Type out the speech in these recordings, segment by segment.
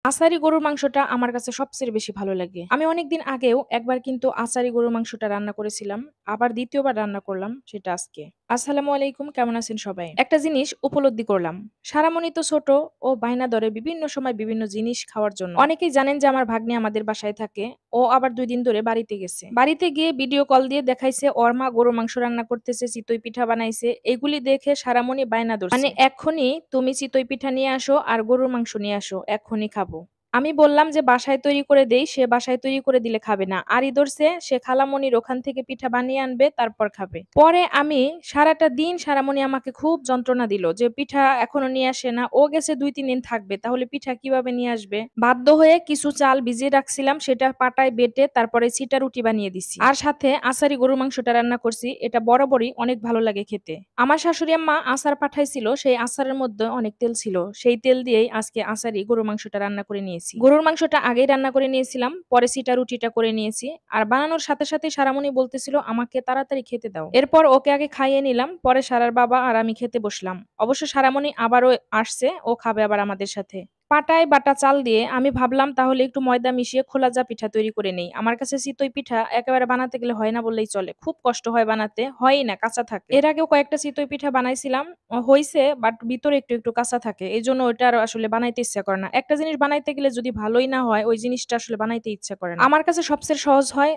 আচারি গরুর মাংসটা আমার কাছে সবচেয়ে বেশি ভালো লাগে। আমি অনেকদিন আগেও একবার কিন্তু আচারি গরুর মাংসটা রান্না করেছিলাম। আবার ২য় বার রান্না করলাম সেটা আজকে। আসসালামু আলাইকুম, কেমন আছেন সবাই? একটা জিনিস উপলব্ধি করলাম। সারামণি তো ছোট, ও বায়না ধরে বিভিন্ন সময় বিভিন্ন জিনিস খাওয়ার জন্য। অনেকেই জানেন যে আমার ভাগ্নে আমাদের বাসায় থাকে। ও আবার ২ দিন ধরে বাড়িতে গেছে। বাড়িতে গিয়ে ভিডিও কল দিয়ে দেখাইছে ওর মা গরুর মাংস রান্না করতেছে, চিতই পিঠা বানাইছে। এগুলি দেখে সারামণি বায়না ধরছে। মানে এক্ষুনি তুমি চিতই পিঠা নিয়ে আসো আর গরুর মাংস নিয়ে আসো, এক্ষুনি খাবো। আমি বললাম যে বাসায় তৈরি করে দেই, সে বাসায় তৈরি করে দিলে খাবে না। আরই ধরছে সে খালামণির ওখান থেকে পিঠা বানিয়ে আনবে তারপর খাবে। পরে আমি সারাটা দিন সারামণি আমাকে খুব যন্ত্রণা দিল যে পিঠা এখনো নিয়ে আসে না। ও গেছে ২-৩ দিন থাকবে, তাহলে পিঠা কিভাবে নিয়ে আসবে? বাধ্য হয়ে কিছু চাল ভিজিয়ে রাখছিলাম, সেটা পাটায় বেটে তারপরে ছিটা রুটি বানিয়ে দিছি। আর সাথে আচারি গরুর মাংসটা রান্না করছি। এটা বরাবরই অনেক ভালো লাগে খেতে। আমার শাশুড়ি আম্মা আচার পাঠাইছিল, সেই আচারের মধ্যে অনেক তেল ছিল। সেই তেল দিয়েই আজকে আচারি গরুর মাংসটা রান্না করে নিয়েছি। গরুর মাংসটা আগেই রান্না করে নিয়েছিলাম, পরে ছিটা রুটিটা করে নিয়েছি। আর বানানোর সাথে সাথে সারামণি বলতেছিল আমাকে তাড়াতাড়ি খেতে দাও। এরপর ওকে আগে খাইয়ে নিলাম, পরে সারার বাবা আর আমি খেতে বসলাম। অবশ্য সারামণি আবারও আসছে, ও খাবে আবার আমাদের সাথে। পাটায় বাটা চাল দিয়ে আমি ভাবলাম তাহলে একটু ময়দা মিশিয়ে খোলাজা পিঠা তৈরি করে নেই। আমার কাছে চিতই পিঠা একেবারে বানাতে গেলে হয় না বললেই চলে। খুব কষ্ট হয় বানাতে, হয়ই না, কাঁচা থাকে। এর আগেও কয়েকটা চিতই পিঠা বানাইছিলাম, হইছে, বাট ভিতরে একটু একটু কাঁচা থাকে। এজন্য ওইটা আর আসলে বানাইতে ইচ্ছা করে না। একটা জিনিস বানাইতে গেলে যদি ভালোই না হয়, ওই জিনিসটা আসলে বানাইতে ইচ্ছা করে না। আমার কাছে সবচেয়ে সহজ হয়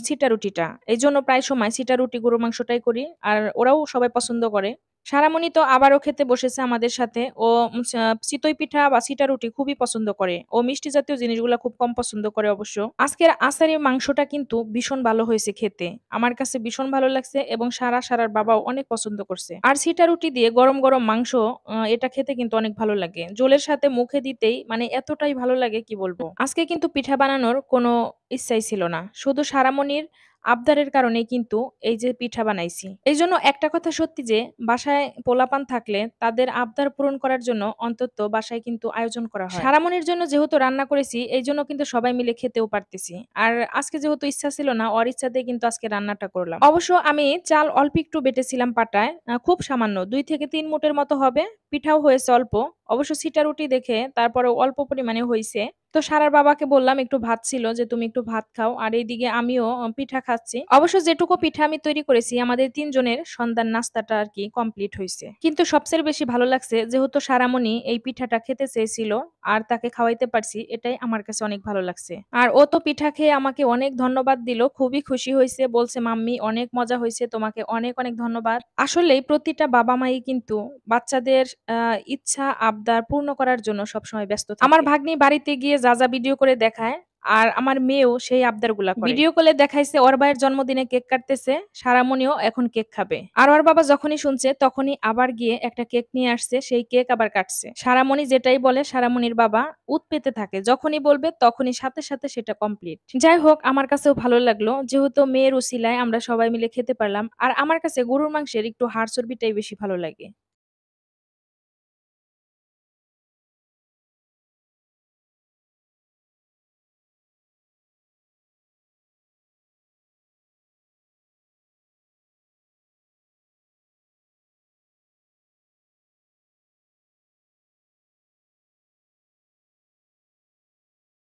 ছিটা রুটিটা। এইজন্য প্রায় সময় ছিটা রুটি গরুর মাংসটাই করি। আর ওরাও সবাই পছন্দ করে। সারামণি তো আবারও খেতে বসেছে আমাদের সাথে। ও চিতই পিঠা বা ছিটা রুটি খুবই পছন্দ করে। ও মিষ্টি জাতীয় জিনিসগুলা খুব কম পছন্দ করে অবশ্য। আজকের আচারের মাংসটা কিন্তু ভীষণ ভালো হয়েছে খেতে। আমার কাছে ভীষণ ভালো লাগছে এবং সারার বাবাও অনেক পছন্দ করছে। আর ছিটা রুটি দিয়ে গরম গরম মাংস, এটা খেতে কিন্তু অনেক ভালো লাগে। জোলের সাথে মুখে দিতেই মানে এতটাই ভালো লাগে কি বলবো। আজকে কিন্তু পিঠা বানানোর কোনো ইচ্ছাই ছিল না। শুধু সারামণির আবদারের কারণেই কিন্তু এই যে পিঠা বানাইছি। এইজন্য একটা কথা সত্যি যে বাসায় পোলাপান থাকলে তাদের আবদার পূরণ করার জন্য অন্তত বাসায় কিন্তু আয়োজন করা হয়। সারামণির জন্য যেহেতু রান্না করেছি, এইজন্য কিন্তু সবাই মিলে খেতেও পারতেছি। আর আজকে যেহেতু ইচ্ছা ছিল না, ওর ইচ্ছাতেই কিন্তু আজকে রান্নাটা করলাম। অবশ্য আমি চাল অল্প একটু বেটেছিলাম পাটায়, খুব সামান্য ২ থেকে ৩ মুঠের মতো হবে। পিঠাও হয়েছে অল্প। অবশ্য ছিটা রুটি দেখে তারপরেও অল্প পরিমাণে হইছে। তো সারার বাবাকে বললাম একটু ভাত ছিল, যে তুমি একটু ভাত খাও। আর এইদিকে আমিও পিঠা খাচ্ছি। অবশ্য যেটুকু পিঠা আমি তৈরি করেছি আমাদের ৩ জনের সন্ধ্যার নাস্তাটা আরকি কমপ্লিট হইছে। কিন্তু সবচেয়ে বেশি ভালো লাগছে যেহেতু সারামণি এই পিঠাটা খেতে চেয়েছিল আর তাকে খাওয়াইতে পারছি, এটাই আমার কাছে অনেক ভালো লাগছে। আর ও তো পিঠা খেয়ে আমাকে অনেক ধন্যবাদ দিল। খুবই খুশি হইছে। বলছে মাম্মি অনেক মজা হইছে, তোমাকে অনেক অনেক ধন্যবাদ। আসলেই প্রতিটা বাবা-মাই কিন্তু বাচ্চাদের ইচ্ছা আবদার পূর্ণ করার জন্য সবসময় ব্যস্ত থাকে। আমার ভাগ্নি বাড়িতে গিয়ে যা ভিডিও করে দেখায়, আর আমার মেয়েও সেই আবদারগুলা করে। ভিডিও কলে দেখাইছে ওর ভাইয়ের জন্মদিনে কেক কাটতেছে, সারামণিও এখন কেক খাবে। আর ওর বাবা যখনই শুনছে তখনই আবার গিয়ে একটা কেক নিয়ে আসছে, সেই কেক আবার কাটছে। সারামণি যেটাই বলে সারামণির বাবা উৎপেতে থাকে, যখনই বলবে তখনই সাথে সাথে সেটা কমপ্লিট। যাই হোক, আমার কাছেও ভালো লাগলো যেহেতু মেয়ের উছিলায় আমরা সবাই মিলে খেতে পারলাম। আর আমার কাছে গরুর মাংসের একটু হাড় চর্বিটাই বেশি ভালো লাগে।